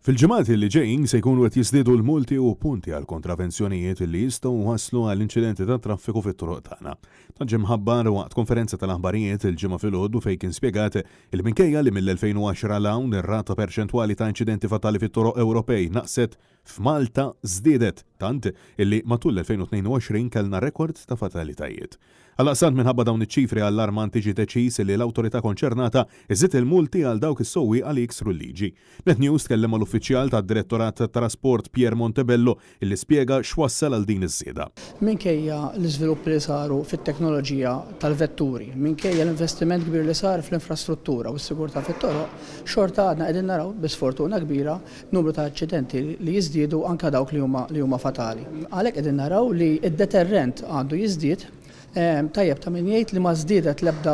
Fil-ġimgħat li ġejjin se jkunu qed jiżdiedu l-multi u punti għal kontravenzjonijiet li jistgħu waslu għall inċidenti ta' traffiku fit-toroq tagħna. Ġie mħabbar waqt konferenza tal-aħbarijiet il-ġimgħa filgħodu fejn kien spjegat il minkejja li mill-2010 l hawn ir-rata perċentwali ta' inċidenti fatali fit-toroq Ewropej naqset f'Malta żdiedet tant illi matul l-2022 kellna rekord ta' fatalitajiet. Għal-qasant minħabba dawn iċ-ċifri allarmanti ġie deċiż li l-awtorità konċernata iżid il-multi għal dawk is-sewwieqa li jiksru l-liġi. Net News tkellem mal-uffiċjal tad-Direttorat tat-Trasport Pier Montebello illi spjega x'wassal għal din iż-żieda. Minkejja l-iżviluppi li saru fit-teknoloġija tal-vetturi, minkejja l-investiment kbir li sar fl-infrastruttura u s-sigurtà fit-toroq, xorta għadna qegħdin naraw bisfortuna kbira numru ta' aċċidenti li jiżdiedu anke dawk li huma fatali. Għalhekk qegħdin naraw li d-deterrent għandu jiżdied tajjeb ta' min jgħid li ma żdiedet l-ebda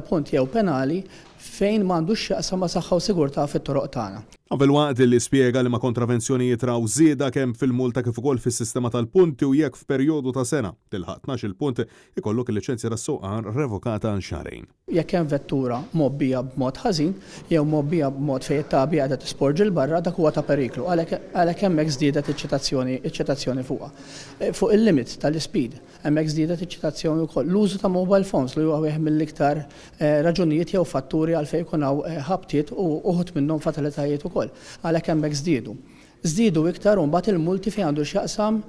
punt jew penali fejn m'għandux x'jaqsam ma' saħħa u sigurtà fit-toroq tagħna. Qabel waqt li spjega li ma' kontravenzjonijiet raw żieda kemm fil-multa kif ukoll fis-sistema tal-punti u jekk f'perjodu ta' sena tilħaq 12 punt ikollok il-liċenzja tas-sewqan revokata għal xahrejn. Jekk hemm vettura mobbija b'mod ħażin jew mobbija b'mod fejn it-tagħbi qiegħda tisporġi l barra dak huwa ta' periklu għalhekk hemmhekk żdiedet iċ-ċitazzjoni fuqha. Fuq il-limit tal-ispid hemmhekk żdiedet iċ-ċitazzjoni wkoll. L-użu ta' mobile phones li huwa wieħed mill-iktar raġunijiet jew fatturi għalfejn ikun hawn ħabtiet u uħud minnhom fatalitajiet ukoll. Għalhekk hemmhekk żdiedu. Żdiedu iktar u mbagħad il-multi fejn għandu x'jaqsam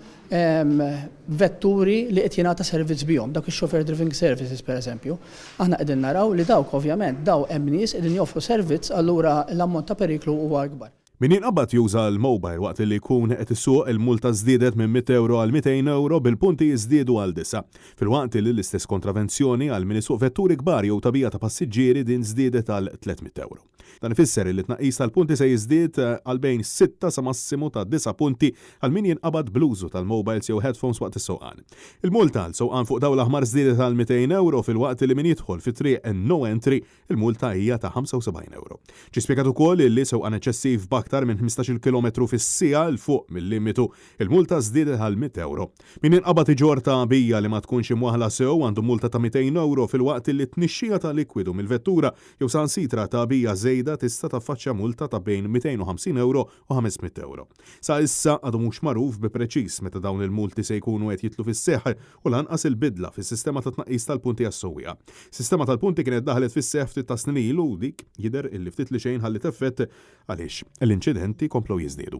vetturi li qed jingħata servizz bihom, dak ix-chauffeur driving services pereżempju. Aħna qegħdin naraw li dawk ovvjament hemm nies qegħdin joffru servizz allura l-ammont ta' periklu huwa akbar. Min jinqabad juża l-mobile waqt li jkun qed isuq il-multa żdiedet minn €100 għal €200 bil-punti jiżdiedu għal 9. Filwaqt li l-istess kontravenzjoni għal min isuq vetturi kbar jew tabija ta' passiġġieri din żdiedet għal €300. Dan ifisser li tnaqqis tal-punti se jiżdied għal bejn 6 sa massimu ta' 9 punti għal min jinqabad bl-użu tal-mobiles jew headphones waqt is-sewqan. Il-multa għal sewqan fuq dawn l-aħmar żdiedet għal €200 filwaqt li min jidħol fi triq no entry il-multa hija ta' €75. Ġie spjegat ukoll li sewqan eċċessiv aktar minn 15 km fis-siegħa l fuq mill-limitu, il-multa żdiedet għal €100. Min inqabad iġor tagħbija li ma tkunx imwaħla sew għandu multa ta' €200 filwaqt li tnixxija ta' likwidu mill-vettura jew sansitra tagħbija żejda tista' taffaċċja multa ta' bejn €250 u €500. Sa issa għadu mhux magħruf bi preċiż meta dawn il-multi se jkunu qed jitlu fis-seħħ u lanqas il-bidla fis-sistema ta' tnaqqis tal-punti għas-sewwieqa. Sistema tal-punti kienet daħlet fis-seħħ ftit ta' snin ilu dik jidher illi ftit li xejn ħallit effett għaliex l-inċidenti komplew jiżdiedu.